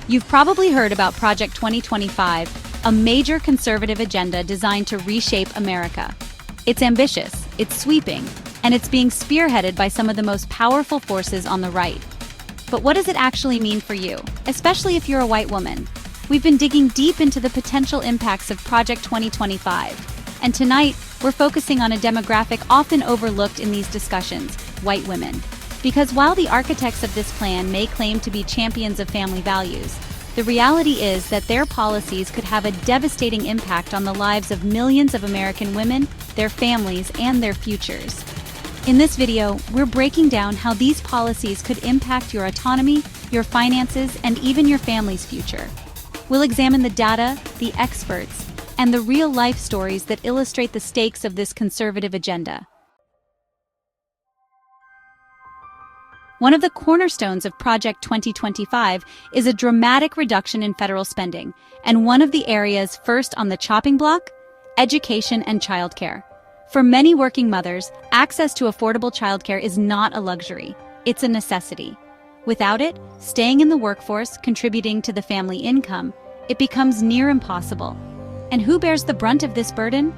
You've probably heard about Project 2025, a major conservative agenda designed to reshape America. It's ambitious, it's sweeping, and it's being spearheaded by some of the most powerful forces on the right. But what does it actually mean for you, especially if you're a white woman? We've been digging deep into the potential impacts of Project 2025, and tonight we're focusing on a demographic often overlooked in these discussions: white women. Because while the architects of this plan may claim to be champions of family values, the reality is that their policies could have a devastating impact on the lives of millions of American women, their families, and their futures. In this video, we're breaking down how these policies could impact your autonomy, your finances, and even your family's future. We'll examine the data, the experts, and the real-life stories that illustrate the stakes of this conservative agenda. One of the cornerstones of Project 2025 is a dramatic reduction in federal spending, and one of the areas first on the chopping block: education and childcare. For many working mothers, access to affordable childcare is not a luxury, it's a necessity. Without it, staying in the workforce, contributing to the family income, it becomes near impossible. And who bears the brunt of this burden?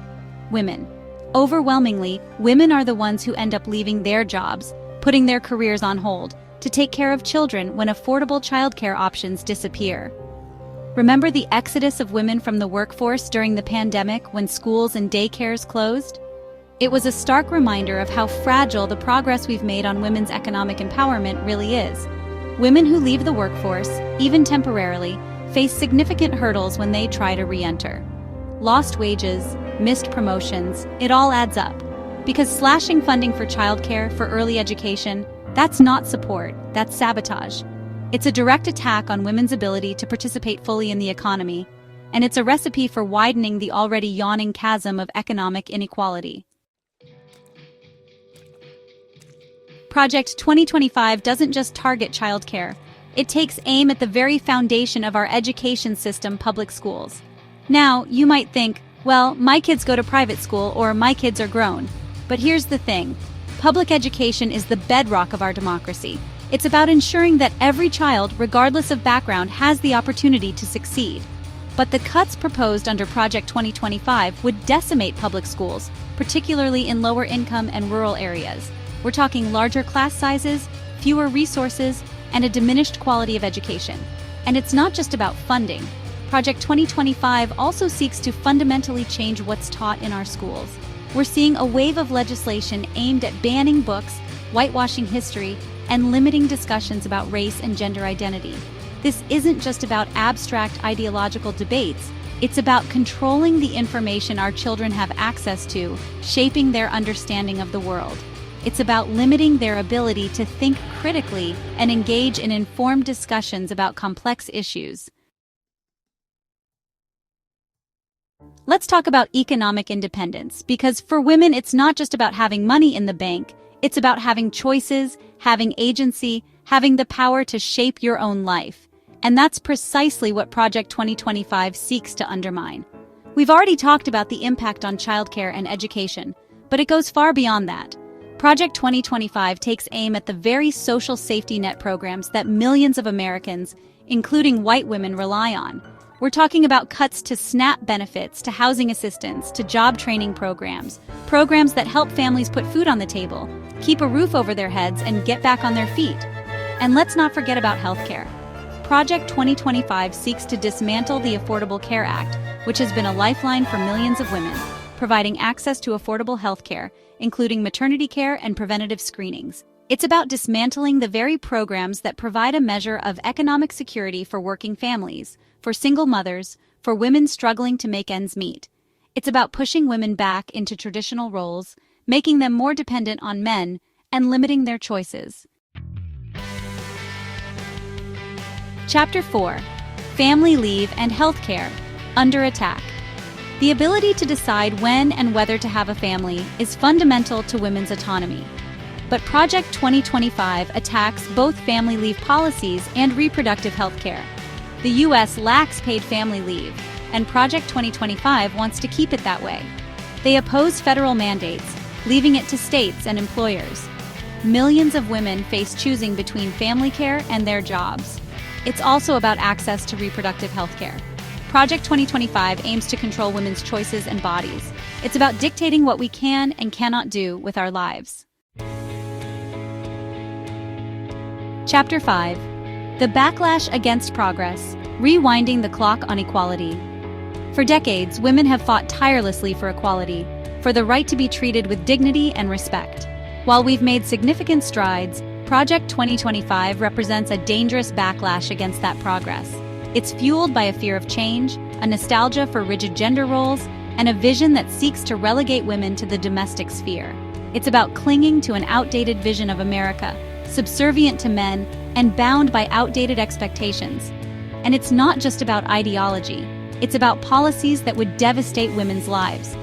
Women. Overwhelmingly, women are the ones who end up leaving their jobs, putting their careers on hold, to take care of children when affordable childcare options disappear. Remember the exodus of women from the workforce during the pandemic when schools and daycares closed? It was a stark reminder of how fragile the progress we've made on women's economic empowerment really is. Women who leave the workforce, even temporarily, face significant hurdles when they try to re-enter. Lost wages, missed promotions, it all adds up. Because slashing funding for childcare, for early education, that's not support, that's sabotage. It's a direct attack on women's ability to participate fully in the economy, and it's a recipe for widening the already yawning chasm of economic inequality. Project 2025 doesn't just target childcare. It takes aim at the very foundation of our education system, public schools. Now, you might think, well, my kids go to private school or my kids are grown. But here's the thing. Public education is the bedrock of our democracy. It's about ensuring that every child, regardless of background, has the opportunity to succeed. But the cuts proposed under Project 2025 would decimate public schools, particularly in lower income and rural areas. We're talking larger class sizes, fewer resources, and a diminished quality of education. And it's not just about funding. Project 2025 also seeks to fundamentally change what's taught in our schools. We're seeing a wave of legislation aimed at banning books, whitewashing history, and limiting discussions about race and gender identity. This isn't just about abstract ideological debates, it's about controlling the information our children have access to, shaping their understanding of the world. It's about limiting their ability to think critically and engage in informed discussions about complex issues. Let's talk about economic independence, because for women it's not just about having money in the bank, it's about having choices, having agency, having the power to shape your own life. And that's precisely what Project 2025 seeks to undermine. We've already talked about the impact on childcare and education, but it goes far beyond that. Project 2025 takes aim at the very social safety net programs that millions of Americans, including white women, rely on. We're talking about cuts to SNAP benefits, to housing assistance, to job training programs that help families put food on the table, keep a roof over their heads, and get back on their feet. And let's not forget about healthcare. Project 2025 seeks to dismantle the Affordable Care Act, which has been a lifeline for millions of women, providing access to affordable healthcare, including maternity care and preventative screenings. It's about dismantling the very programs that provide a measure of economic security for working families, for single mothers, for women struggling to make ends meet. It's about pushing women back into traditional roles, making them more dependent on men, and limiting their choices. Chapter 4: Family Leave and Healthcare, Under Attack. The ability to decide when and whether to have a family is fundamental to women's autonomy. But Project 2025 attacks both family leave policies and reproductive health care. The U.S. lacks paid family leave, and Project 2025 wants to keep it that way. They oppose federal mandates, leaving it to states and employers. Millions of women face choosing between family care and their jobs. It's also about access to reproductive health care. Project 2025 aims to control women's choices and bodies. It's about dictating what we can and cannot do with our lives. Chapter 5. The Backlash Against Progress, Rewinding the Clock on Equality. For decades, women have fought tirelessly for equality, for the right to be treated with dignity and respect. While we've made significant strides, Project 2025 represents a dangerous backlash against that progress. It's fueled by a fear of change, a nostalgia for rigid gender roles, and a vision that seeks to relegate women to the domestic sphere. It's about clinging to an outdated vision of America, subservient to men, and bound by outdated expectations. And it's not just about ideology. It's about policies that would devastate women's lives.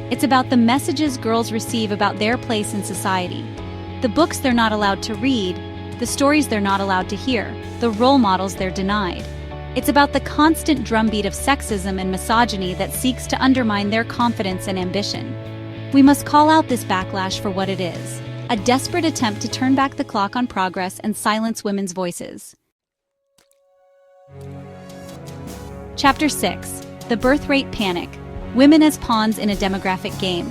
It's about the messages girls receive about their place in society, the books they're not allowed to read, the stories they're not allowed to hear, the role models they're denied. It's about the constant drumbeat of sexism and misogyny that seeks to undermine their confidence and ambition. We must call out this backlash for what it is: a desperate attempt to turn back the clock on progress and silence women's voices. Chapter 6. The Birth Rate Panic. Women as Pawns in a Demographic Game.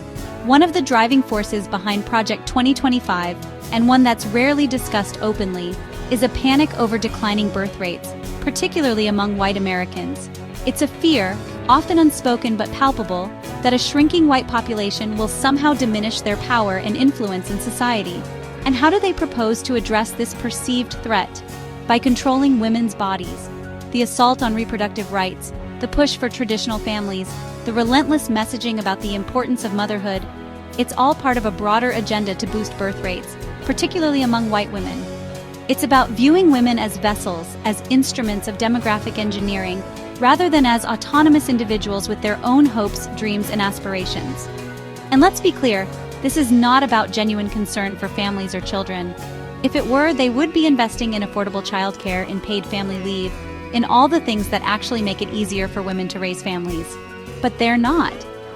One of the driving forces behind Project 2025, and one that's rarely discussed openly, is a panic over declining birth rates, particularly among white Americans. It's a fear, often unspoken but palpable, that a shrinking white population will somehow diminish their power and influence in society. And how do they propose to address this perceived threat? By controlling women's bodies. The assault on reproductive rights, the push for traditional families, the relentless messaging about the importance of motherhood, it's all part of a broader agenda to boost birth rates, particularly among white women. It's about viewing women as vessels, as instruments of demographic engineering, rather than as autonomous individuals with their own hopes, dreams, and aspirations. And let's be clear, this is not about genuine concern for families or children. If it were, they would be investing in affordable childcare, in paid family leave, in all the things that actually make it easier for women to raise families. But they're not.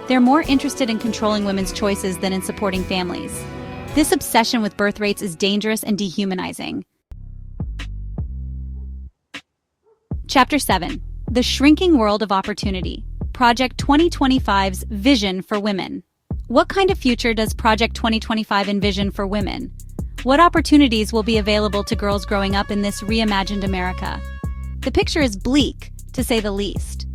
They're more interested in controlling women's choices than in supporting families. This obsession with birth rates is dangerous and dehumanizing. Chapter 7. The Shrinking World of Opportunity. Project 2025's Vision for Women. What kind of future does Project 2025 envision for women? What opportunities will be available to girls growing up in this reimagined America? The picture is bleak, to say the least.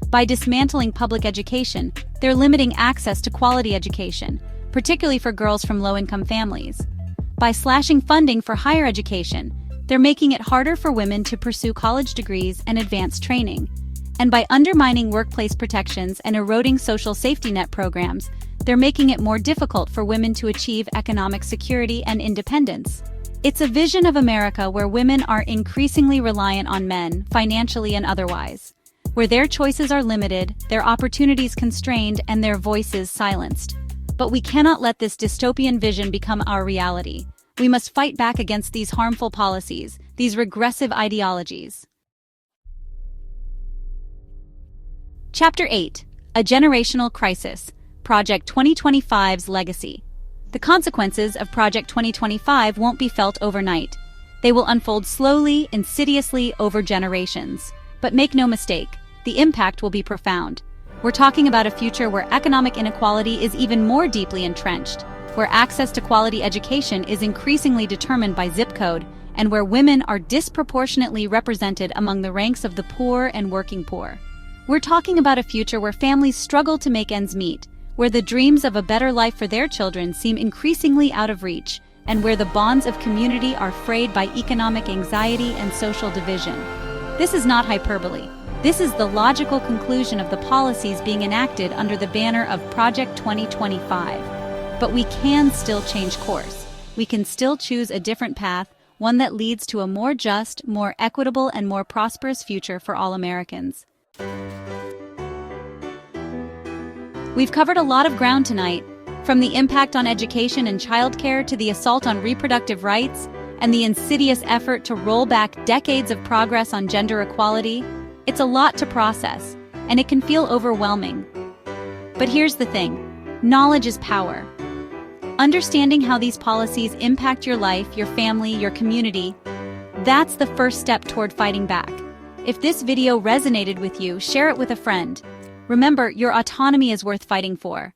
By dismantling public education, they're limiting access to quality education, particularly for girls from low-income families. By slashing funding for higher education, they're making it harder for women to pursue college degrees and advanced training. And by undermining workplace protections and eroding social safety net programs, they're making it more difficult for women to achieve economic security and independence. It's a vision of America where women are increasingly reliant on men, financially and otherwise, where their choices are limited, their opportunities constrained, and their voices silenced. But we cannot let this dystopian vision become our reality. We must fight back against these harmful policies, these regressive ideologies. Chapter 8. A Generational Crisis. Project 2025's Legacy. The consequences of Project 2025 won't be felt overnight. They will unfold slowly, insidiously, over generations. But make no mistake, the impact will be profound. We're talking about a future where economic inequality is even more deeply entrenched, where access to quality education is increasingly determined by zip code, and where women are disproportionately represented among the ranks of the poor and working poor. We're talking about a future where families struggle to make ends meet, where the dreams of a better life for their children seem increasingly out of reach, and where the bonds of community are frayed by economic anxiety and social division. This is not hyperbole. This is the logical conclusion of the policies being enacted under the banner of Project 2025. But we can still change course. We can still choose a different path, one that leads to a more just, more equitable, and more prosperous future for all Americans. We've covered a lot of ground tonight, from the impact on education and childcare to the assault on reproductive rights and the insidious effort to roll back decades of progress on gender equality. It's a lot to process, and it can feel overwhelming. But here's the thing: knowledge is power. Understanding how these policies impact your life, your family, your community, That's the first step toward fighting back. If this video resonated with you, share it with a friend. Remember, your autonomy is worth fighting for.